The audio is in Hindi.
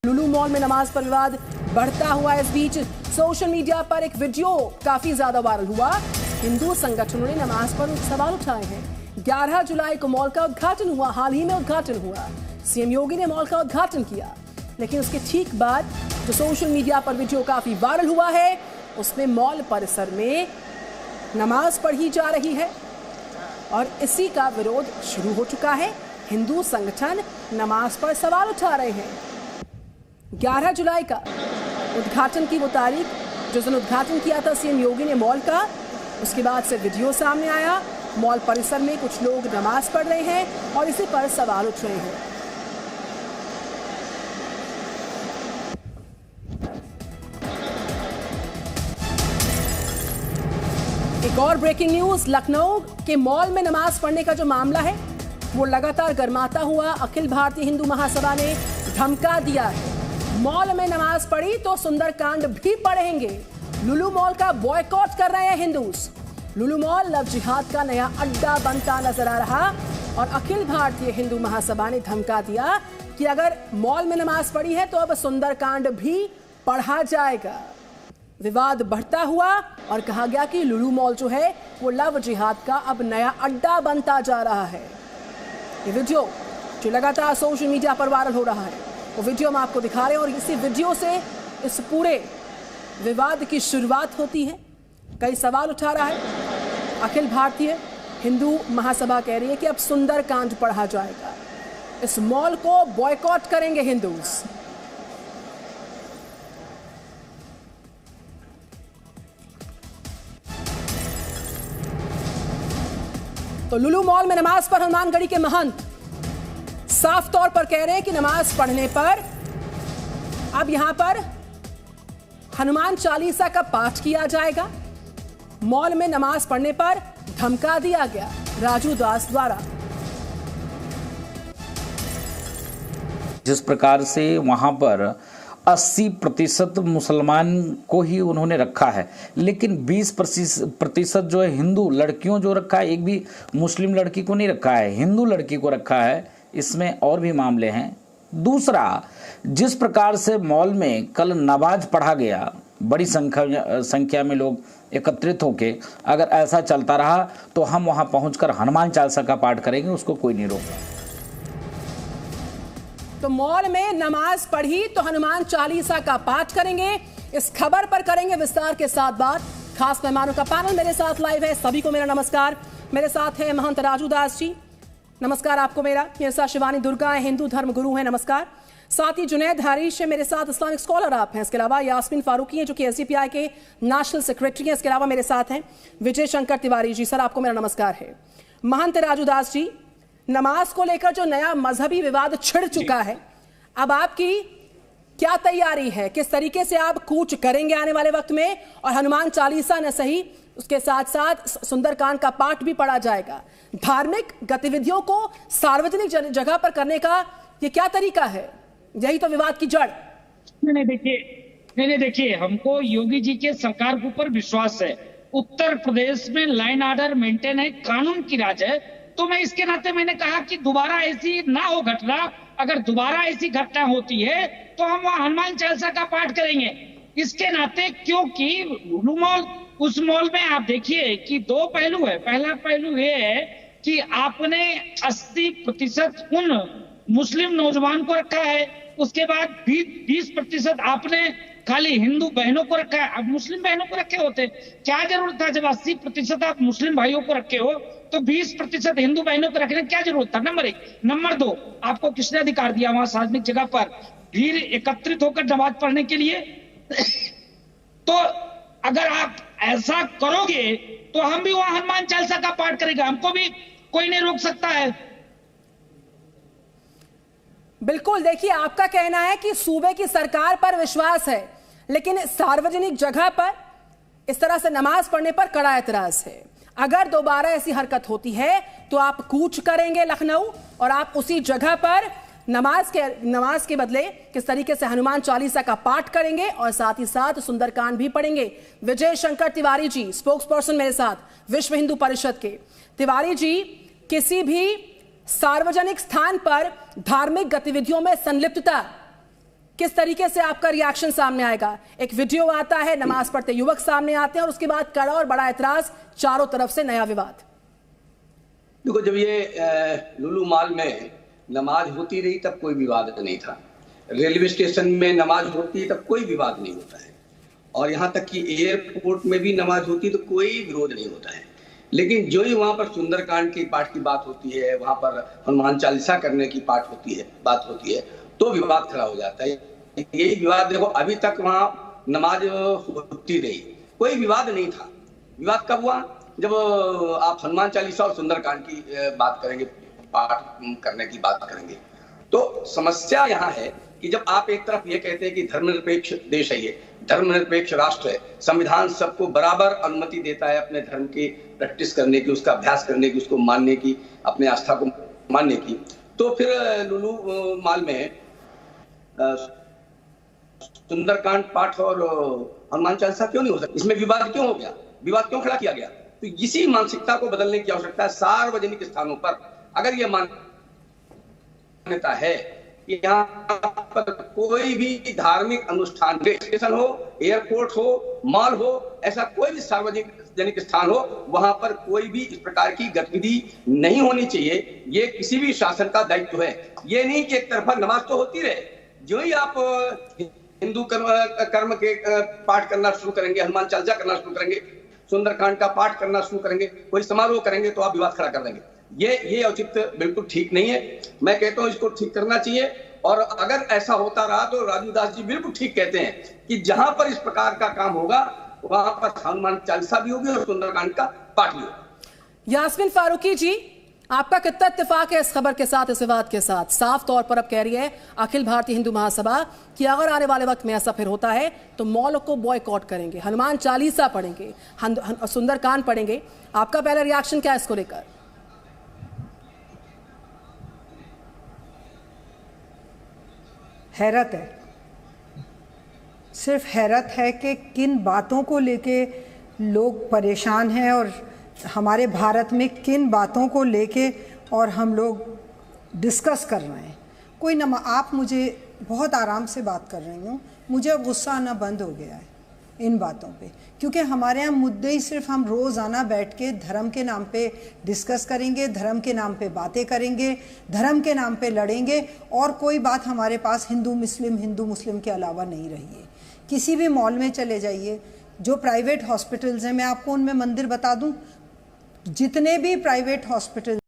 लुलु मॉल में नमाज पर विवाद बढ़ता हुआ। इस बीच सोशल मीडिया पर एक वीडियो काफी ज्यादा वायरल हुआ। हिंदू संगठनों ने नमाज पर सवाल उठाए हैं। 11 जुलाई को मॉल का उद्घाटन हुआ, हाल ही में उद्घाटन हुआ। सीएम योगी ने मॉल का उद्घाटन किया, लेकिन उसके ठीक बाद जो सोशल मीडिया पर वीडियो काफी वायरल हुआ है, उसमें मॉल परिसर में नमाज पढ़ी जा रही है और इसी का विरोध शुरू हो चुका है। हिंदू संगठन नमाज पर सवाल उठा रहे हैं। 11 जुलाई का उद्घाटन की वो तारीख जिस दिन उद्घाटन किया था सीएम योगी ने मॉल का, उसके बाद से वीडियो सामने आया। मॉल परिसर में कुछ लोग नमाज पढ़ रहे हैं और इसी पर सवाल उठ रहे हैं। एक और ब्रेकिंग न्यूज, लखनऊ के मॉल में नमाज पढ़ने का जो मामला है वो लगातार गर्माता हुआ। अखिल भारतीय हिंदू महासभा ने धमका दिया है, मॉल में नमाज पढ़ी तो सुंदरकांड भी पढ़ेंगे। लुलु मॉल का बॉयकॉट कर रहे हैं हिंदूज। लुलु मॉल लव जिहाद का नया अड्डा बनता नजर आ रहा और अखिल भारतीय हिंदू महासभा ने धमका दिया कि अगर मॉल में नमाज पढ़ी है तो अब सुंदरकांड भी पढ़ा जाएगा। विवाद बढ़ता हुआ और कहा गया कि लुलु मॉल जो है वो लव जिहाद का अब नया अड्डा बनता जा रहा है। ये वीडियो जो लगातार सोशल मीडिया पर वायरल हो रहा है, वो वीडियो हम आपको दिखा रहे हैं और इसी वीडियो से इस पूरे विवाद की शुरुआत होती है। कई सवाल उठा रहा है। अखिल भारतीय हिंदू महासभा कह रही है कि अब सुंदरकांड पढ़ा जाएगा, इस मॉल को बॉयकॉट करेंगे हिंदूज। तो लुलु मॉल में नमाज पर हनुमानगढ़ी के महंत साफ तौर पर कह रहे हैं कि नमाज पढ़ने पर अब यहां पर हनुमान चालीसा का पाठ किया जाएगा। मॉल में नमाज पढ़ने पर धमका दिया गया राजू दास द्वारा। जिस प्रकार से वहां पर 80% मुसलमान को ही उन्होंने रखा है, लेकिन 20% जो है हिंदू लड़कियों जो रखा है, एक भी मुस्लिम लड़की को नहीं रखा है, हिंदू लड़की को रखा है। इसमें और भी मामले हैं। दूसरा, जिस प्रकार से मॉल में कल नमाज पढ़ा गया, बड़ी संख्या में लोग एकत्रित होके, अगर ऐसा चलता रहा तो हम वहां पहुंचकर हनुमान चालीसा का पाठ करेंगे, उसको कोई नहीं रोका। तो मॉल में नमाज पढ़ी तो हनुमान चालीसा का पाठ करेंगे। इस खबर पर करेंगे विस्तार के साथ बात। खास मेहमानों का पैनल मेरे साथ लाइव है। सभी को मेरा नमस्कार। मेरे साथ है महंत राजू दास जी, नमस्कार आपको मेरे साथ शिवानी दुर्गा है, हिंदू धर्म गुरु है, नमस्कार। साथ ही जुनैद हारिश है मेरे साथ, इस्लामिक स्कॉलर आप हैं। इसके अलावा यास्मीन फारूकी है जो कि एसडीपीआई के नेशनल सेक्रेटरी हैं। इसके अलावा मेरे साथ हैं विजय शंकर तिवारी जी, सर आपको मेरा नमस्कार है। महंत राजू दास जी, नमाज को लेकर जो नया मजहबी विवाद छिड़ चुका है, अब आपकी क्या तैयारी है? किस तरीके से आप कूच करेंगे आने वाले वक्त में? और हनुमान चालीसा न सही, उसके साथ साथ सुंदरकांड का पाठ भी पढ़ा जाएगा। धार्मिक गतिविधियों को सार्वजनिक जगह पर करने का ये क्या तरीका है? यही तो विवाद की जड़। नहीं देखिए, हमको योगी जी के सरकार के ऊपर विश्वास है। उत्तर प्रदेश में लाइन ऑर्डर मेंटेन है, कानून की राज है। तो मैं इसके नाते मैंने कहा कि दोबारा ऐसी ना हो घटना। अगर दोबारा ऐसी घटना होती है तो हम वहां हनुमान चालीसा का पाठ करेंगे इसके नाते, क्योंकि लुलु मॉल, उस मॉल में आप देखिए कि दो पहलू है। पहला पहलू ये है कि आपने 80% उन मुस्लिम नौजवान को रखा है, उसके बाद 20% आपने खाली हिंदू बहनों को रखा है। अब मुस्लिम बहनों को रखे होते, क्या जरूरत था? जब 80% आप मुस्लिम भाइयों को रखे हो तो 20% हिंदू बहनों को रखने की क्या जरूरत था? नंबर 1। नंबर 2, आपको किसने अधिकार दिया वहां सार्वजनिक जगह पर भीड़ एकत्रित होकर नमाज पढ़ने के लिए? तो अगर आप ऐसा करोगे तो हम भी वहां हनुमान चालीसा का पाठ करेंगे, हमको भी कोई नहीं रोक सकता है। बिल्कुल, देखिए आपका कहना है कि सूबे की सरकार पर विश्वास है, लेकिन सार्वजनिक जगह पर इस तरह से नमाज पढ़ने पर कड़ा एतराज है। अगर दोबारा ऐसी हरकत होती है तो आप कूच करेंगे लखनऊ और आप उसी जगह पर नमाज के बदले किस तरीके से हनुमान चालीसा का पाठ करेंगे और साथ ही साथ सुंदरकांड भी पढ़ेंगे। विजय शंकर तिवारी जी, स्पोक्स पर्सन मेरे साथ विश्व हिंदू परिषद के। तिवारी जी, किसी भी सार्वजनिक स्थान पर धार्मिक गतिविधियों में संलिप्तता किस तरीके से आपका रिएक्शन सामने आएगा? एक वीडियो आता है, नमाज पढ़ते युवक सामने आते हैं और उसके बाद कड़ा और बड़ा एतराज, चारों तरफ से नया विवाद। देखो, जब ये लुलु मॉल में नमाज होती रही तब कोई विवाद नहीं था, रेलवे स्टेशन में नमाज होती है तब कोई विवाद नहीं होता है, और यहाँ तक कि एयरपोर्ट में भी नमाज होती है तो कोई विरोध नहीं होता है। लेकिन जो ही वहाँ पर सुंदरकांड की पाठ की बात होती है, वहाँ पर हनुमान चालीसा करने की बात होती है तो विवाद खड़ा हो जाता है। यही विवाद देखो, अभी तक वहाँ नमाज होती रही, कोई विवाद नहीं था। विवाद कब हुआ? जब आप हनुमान चालीसा और सुंदरकांड की बात करेंगे, पाठ करने की बात करेंगे, तो समस्या यहाँ है कि जब आप एक तरफ ये कहते हैं कि धर्मनिरपेक्ष देश है, ये धर्मनिरपेक्ष राष्ट्र है, संविधान सबको बराबर अनुमति देता है अपने धर्म की प्रैक्टिस करने की, उसका अभ्यास करने की, उसको मानने की, अपने आस्था को मानने की, तो फिर लुलु मॉल में सुंदरकांड पाठ और हनुमान चालीसा क्यों नहीं हो सकता? इसमें विवाद क्यों हो गया? विवाद क्यों खड़ा किया गया? तो इसी मानसिकता को बदलने की आवश्यकता है। सार्वजनिक स्थानों पर अगर यह मान्यता है कि यहाँ पर कोई भी धार्मिक अनुष्ठान, स्टेशन हो, एयरपोर्ट हो, मॉल हो, ऐसा कोई भी सार्वजनिक स्थान हो, वहां पर कोई भी इस प्रकार की गतिविधि नहीं होनी चाहिए। ये किसी भी शासन का दायित्व है। ये नहीं कि एक तरफा नमाज तो होती रहे, जो ही आप हिंदू कर्म के पाठ करना शुरू करेंगे, हनुमान चालीसा करना शुरू करेंगे, सुंदरकांड का पाठ करना शुरू करेंगे, कोई समारोह करेंगे, तो आप विवाद खड़ा कर देंगे। ये औचित्य बिल्कुल ठीक नहीं है। मैं कहता हूं इसको ठीक करना चाहिए, और अगर ऐसा होता रहा तो राजू दास जी बिल्कुल ठीक कहते हैं कि जहां पर इस प्रकार का काम होगा वहां पर हनुमान चालीसा भी होगी और सुंदरकांड का पाठ भी होगा। यास्मीन फारूकी जी, आपका कितना इत्तेफाक है इस खबर के साथ, इस विवाद के साथ? साफ तौर पर अब कह रही है अखिल भारतीय हिंदू महासभा कि अगर आने वाले वक्त में ऐसा फिर होता है तो मॉल को बॉयकॉट करेंगे, हनुमान चालीसा पढ़ेंगे, सुंदरकांड पढ़ेंगे। आपका पहला रिएक्शन क्या है इसको लेकर? हैरत है, सिर्फ हैरत है कि किन बातों को लेके लोग परेशान हैं और हमारे भारत में किन बातों को लेके और हम लोग डिस्कस कर रहे हैं। कोई आप मुझे बहुत आराम से बात कर रही हूँ, मुझे अब गुस्सा आना बंद हो गया है इन बातों पे, क्योंकि हमारे यहाँ मुद्दे ही सिर्फ हम रोज़ाना बैठ के धर्म के नाम पे डिस्कस करेंगे, धर्म के नाम पे बातें करेंगे, धर्म के नाम पे लड़ेंगे, और कोई बात हमारे पास हिंदू मुस्लिम के अलावा नहीं रही है। किसी भी मॉल में चले जाइए, जो प्राइवेट हॉस्पिटल्स हैं, मैं आपको उनमें मंदिर बता दूं, जितने भी प्राइवेट हॉस्पिटल